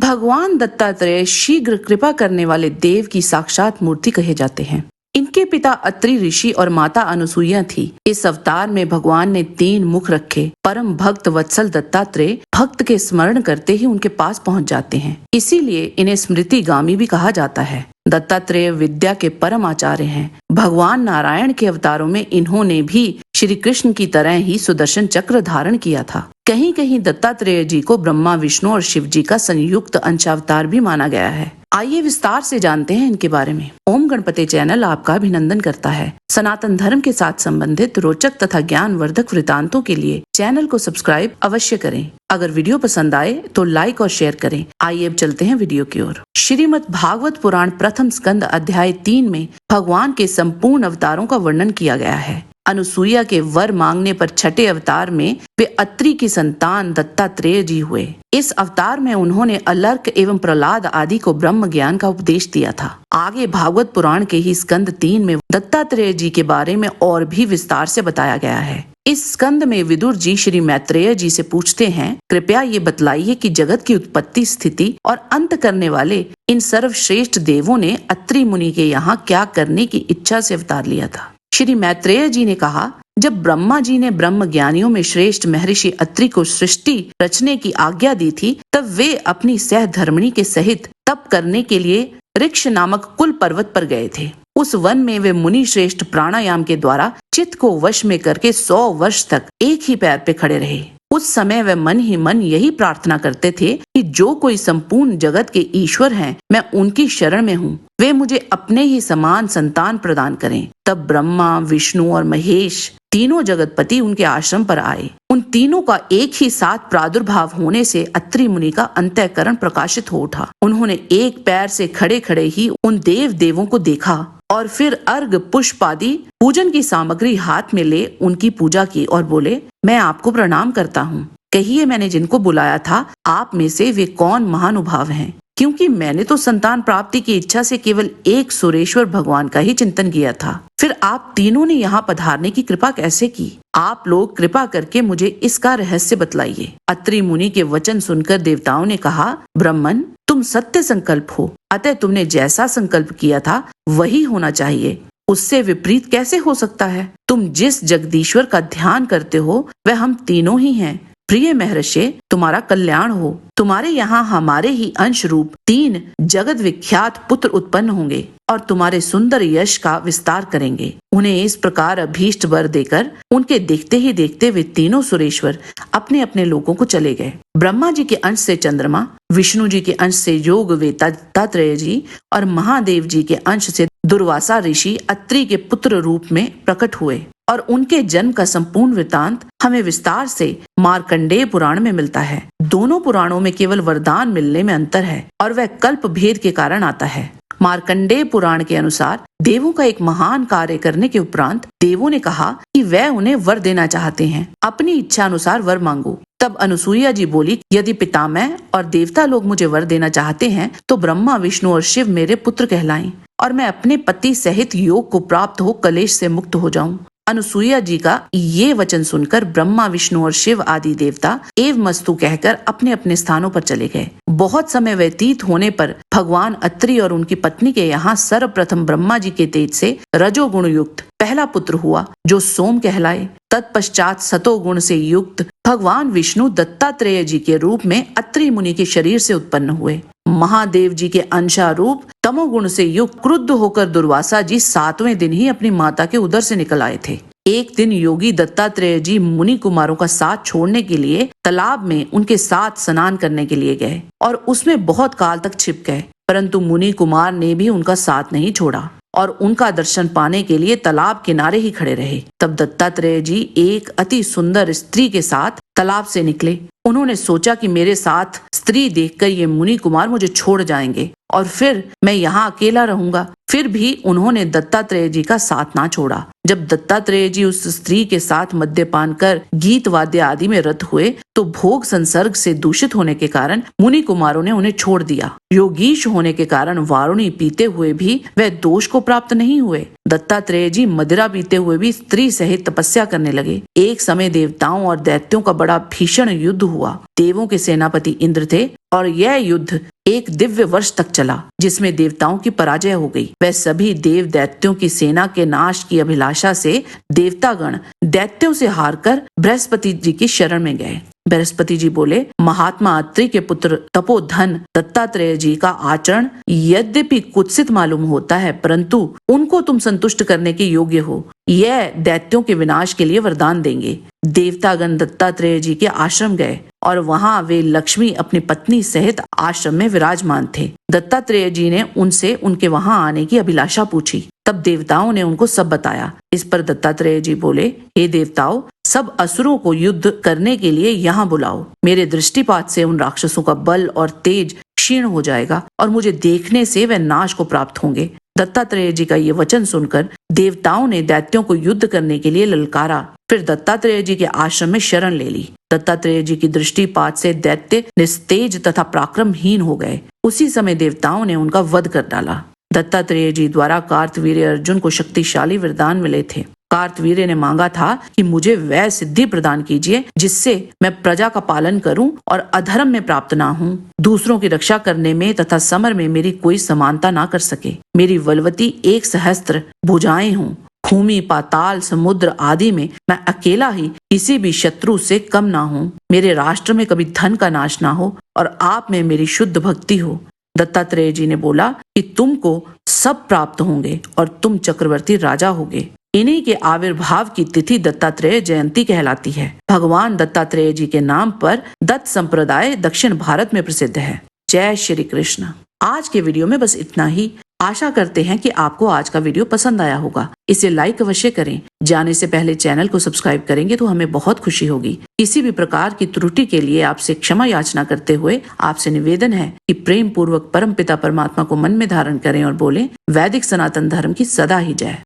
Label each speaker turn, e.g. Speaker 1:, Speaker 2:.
Speaker 1: भगवान दत्तात्रेय शीघ्र कृपा करने वाले देव की साक्षात मूर्ति कहे जाते हैं। इनके पिता अत्रि ऋषि और माता अनुसुईया थी। इस अवतार में भगवान ने 3 मुख रखे। परम भक्त वत्सल दत्तात्रेय भक्त के स्मरण करते ही उनके पास पहुंच जाते हैं, इसीलिए इन्हें स्मृतिगामी भी कहा जाता है। दत्तात्रेय विद्या के परम आचार्य हैं। भगवान नारायण के अवतारों में इन्होंने भी श्री कृष्ण की तरह ही सुदर्शन चक्र धारण किया था। कहीं कहीं दत्तात्रेय जी को ब्रह्मा, विष्णु और शिव जी का संयुक्त अंशावतार भी माना गया है। आइए विस्तार से जानते हैं इनके बारे में। ओम गणपति चैनल आपका अभिनंदन करता है। सनातन धर्म के साथ संबंधित रोचक तथा ज्ञानवर्धक वृतांतों के लिए चैनल को सब्सक्राइब अवश्य करें। अगर वीडियो पसंद आए तो लाइक और शेयर करें। आइए अब चलते हैं वीडियो की ओर। श्रीमद् भागवत पुराण प्रथम स्कंद अध्याय 3 में भगवान के संपूर्ण अवतारों का वर्णन किया गया है। अनुसुईया के वर मांगने पर छठे अवतार में वे अत्रि की संतान दत्तात्रेय जी हुए। इस अवतार में उन्होंने अलर्क एवं प्रहलाद आदि को ब्रह्म ज्ञान का उपदेश दिया था। आगे भागवत पुराण के ही स्कंद 3 में दत्तात्रेय जी के बारे में और भी विस्तार से बताया गया है। इस स्कंद में विदुर जी श्री मैत्रेय जी से पूछते हैं, कृपया ये बतलाइए कि जगत की उत्पत्ति, स्थिति और अंत करने वाले इन सर्वश्रेष्ठ देवों ने अत्रि मुनि के यहाँ क्या करने की इच्छा से अवतार लिया था। श्री मैत्रेय जी ने कहा, जब ब्रह्मा जी ने ब्रह्म ज्ञानियों में श्रेष्ठ महर्षि अत्रि को सृष्टि रचने की आज्ञा दी थी, तब वे अपनी सहधर्मिणी के सहित तप करने के लिए ऋक्ष नामक कुल पर्वत पर गए थे। उस वन में वे मुनि श्रेष्ठ प्राणायाम के द्वारा चित्त को वश में करके 100 वर्ष तक एक ही पैर पे खड़े रहे। उस समय वे मन ही मन यही प्रार्थना करते थे कि जो कोई संपूर्ण जगत के ईश्वर हैं, मैं उनकी शरण में हूँ, वे मुझे अपने ही समान संतान प्रदान करें। तब ब्रह्मा, विष्णु और महेश तीनों जगतपति उनके आश्रम पर आए। उन तीनों का एक ही साथ प्रादुर्भाव होने से अत्रि मुनि का अंतःकरण प्रकाशित हो उठा। उन्होंने एक पैर से खड़े खड़े ही उन देव देवों को देखा और फिर अर्घ, पुष्प आदि पूजन की सामग्री हाथ में ले उनकी पूजा की और बोले, मैं आपको प्रणाम करता हूँ। कहिए, मैंने जिनको बुलाया था आप में से वे कौन महानुभाव हैं? क्योंकि मैंने तो संतान प्राप्ति की इच्छा से केवल एक सुरेश्वर भगवान का ही चिंतन किया था। फिर आप तीनों ने यहाँ पधारने की कृपा कैसे की? आप लोग कृपा करके मुझे इसका रहस्य बतलाइए। अत्रि मुनि के वचन सुनकर देवताओं ने कहा, ब्रह्मन, तुम सत्य संकल्प हो, अतः तुमने जैसा संकल्प किया था वही होना चाहिए। उससे विपरीत कैसे हो सकता है? तुम जिस जगदीश्वर का ध्यान करते हो वह हम तीनों ही हैं। प्रिय महर्षि, तुम्हारा कल्याण हो। तुम्हारे यहाँ हमारे ही अंश रूप 3 जगत विख्यात पुत्र उत्पन्न होंगे और तुम्हारे सुंदर यश का विस्तार करेंगे। उन्हें इस प्रकार अभीष्ट वर देकर उनके देखते ही देखते वे तीनों सुरेश्वर अपने अपने लोगों को चले गए। ब्रह्मा जी के अंश से चंद्रमा, विष्णु जी के अंश से योग वेता दत्तात्रेय जी और महादेव जी के अंश से दुर्वासा ऋषि अत्रि के पुत्र रूप में प्रकट हुए और उनके जन्म का संपूर्ण वृतांत हमें विस्तार से मार्कंडेय पुराण में मिलता है। दोनों पुराणों में केवल वरदान मिलने में अंतर है और वह कल्प भेद के कारण आता है। मार्कंडेय पुराण के अनुसार देवों का एक महान कार्य करने के उपरांत देवों ने कहा कि वह उन्हें वर देना चाहते हैं, अपनी इच्छा अनुसार वर मांगो। तब अनुसुईया जी बोली, यदि पितामह और देवता लोग मुझे वर देना चाहते हैं तो ब्रह्मा, विष्णु और शिव मेरे पुत्र कहलाएं और मैं अपने पति सहित योग को प्राप्त हो कलेश से मुक्त हो जाऊं। अनुसुईया जी का ये वचन सुनकर ब्रह्मा, विष्णु और शिव आदि देवता एव मस्तु कहकर अपने अपने स्थानों पर चले गए। बहुत समय व्यतीत होने पर भगवान अत्रि और उनकी पत्नी के यहाँ सर्वप्रथम ब्रह्मा जी के तेज से रजोगुण युक्त पहला पुत्र हुआ जो सोम कहलाए। तत्पश्चात सतोगुण से युक्त भगवान विष्णु दत्तात्रेय जी के रूप में अत्रि मुनि के शरीर से उत्पन्न हुए। महादेव जी के अंशारूप तमोगुण से युक्त क्रुद्ध होकर दुर्वासा जी 7वें दिन ही अपनी माता के उदर से निकल आए थे। एक दिन योगी दत्तात्रेय जी मुनि कुमारों का साथ छोड़ने के लिए तालाब में उनके साथ स्नान करने के लिए गए और उसमें बहुत काल तक छिप गए, परंतु मुनि कुमार ने भी उनका साथ नहीं छोड़ा और उनका दर्शन पाने के लिए तालाब किनारे ही खड़े रहे। तब दत्तात्रेय जी एक अति सुंदर स्त्री के साथ तालाब से निकले। उन्होंने सोचा कि मेरे साथ स्त्री देखकर ये मुनि कुमार मुझे छोड़ जाएंगे और फिर मैं यहाँ अकेला रहूंगा। फिर भी उन्होंने दत्तात्रेय जी का साथ ना छोड़ा। जब दत्तात्रेय जी उस स्त्री के साथ मद्यपान कर गीत वाद्य आदि में रत हुए तो भोग संसर्ग से दूषित होने के कारण मुनि कुमारों ने उन्हें छोड़ दिया। योगीश होने के कारण वारुणी पीते हुए भी वह दोष को प्राप्त नहीं हुए। दत्तात्रेय जी मदिरा पीते हुए भी स्त्री सहित तपस्या करने लगे। एक समय देवताओं और दैत्यों का बड़ा भीषण युद्ध हुआ। देवों के सेनापति इंद्र थे और यह युद्ध एक दिव्य वर्ष तक चला, जिसमें देवताओं की पराजय हो गई। वह सभी देव दैत्यों की सेना के नाश की अभिलाषा से देवतागण दैत्यों से हारकर बृहस्पति जी की शरण में गए। बृहस्पति जी बोले, महात्मा अत्रि के पुत्र तपोधन दत्तात्रेय जी का आचरण यद्यपि कुत्सित मालूम होता है, परंतु उनको तुम संतुष्ट करने के योग्य हो। यह दैत्यों के विनाश के लिए वरदान देंगे। देवतागण दत्तात्रेय जी के आश्रम गए और वहां वे लक्ष्मी अपनी पत्नी सहित आश्रम में विराजमान थे। दत्तात्रेय जी ने उनसे उनके वहां आने की अभिलाषा पूछी। तब देवताओं ने उनको सब बताया। इस पर दत्तात्रेय जी बोले, हे देवताओं, सब असुरों को युद्ध करने के लिए यहाँ बुलाओ। मेरे दृष्टिपात से उन राक्षसों का बल और तेज क्षीण हो जाएगा और मुझे देखने से वे नाश को प्राप्त होंगे। दत्तात्रेय जी का ये वचन सुनकर देवताओं ने दैत्यों को युद्ध करने के लिए ललकारा। फिर दत्तात्रेय जी के आश्रम में शरण ले ली। दत्तात्रेय जी की दृष्टिपात से दैत्य निस्तेज तथा पराक्रमहीन हो गए। उसी समय देवताओं ने उनका वध कर डाला। दत्तात्रेय जी द्वारा कार्तवीर्य अर्जुन को शक्तिशाली वरदान मिले थे। कार्तवीर्य ने मांगा था कि मुझे वह सिद्धि प्रदान कीजिए जिससे मैं प्रजा का पालन करूं और अधर्म में प्राप्त ना हूं, दूसरों की रक्षा करने में तथा समर में मेरी कोई समानता ना कर सके। मेरी बलवती 1 सहस्त्र भुजाएं हों। भूमि, पाताल, समुद्र आदि में मैं अकेला ही किसी भी शत्रु से कम ना हूं। मेरे राष्ट्र में कभी धन का नाश ना हो और आप में मेरी शुद्ध भक्ति हो। दत्तात्रेय जी ने बोला कि तुमको सब प्राप्त होंगे और तुम चक्रवर्ती राजा होगे। इन्हीं के आविर्भाव की तिथि दत्तात्रेय जयंती कहलाती है। भगवान दत्तात्रेय जी के नाम पर दत्त संप्रदाय दक्षिण भारत में प्रसिद्ध है। जय श्री कृष्ण। आज के वीडियो में बस इतना ही। आशा करते हैं कि आपको आज का वीडियो पसंद आया होगा। इसे लाइक अवश्य करें। जाने से पहले चैनल को सब्सक्राइब करेंगे तो हमें बहुत खुशी होगी। किसी भी प्रकार की त्रुटि के लिए आपसे क्षमा याचना करते हुए आपसे निवेदन है कि प्रेम पूर्वक परमपिता परमात्मा को मन में धारण करें और बोलें, वैदिक सनातन धर्म की सदा ही जय।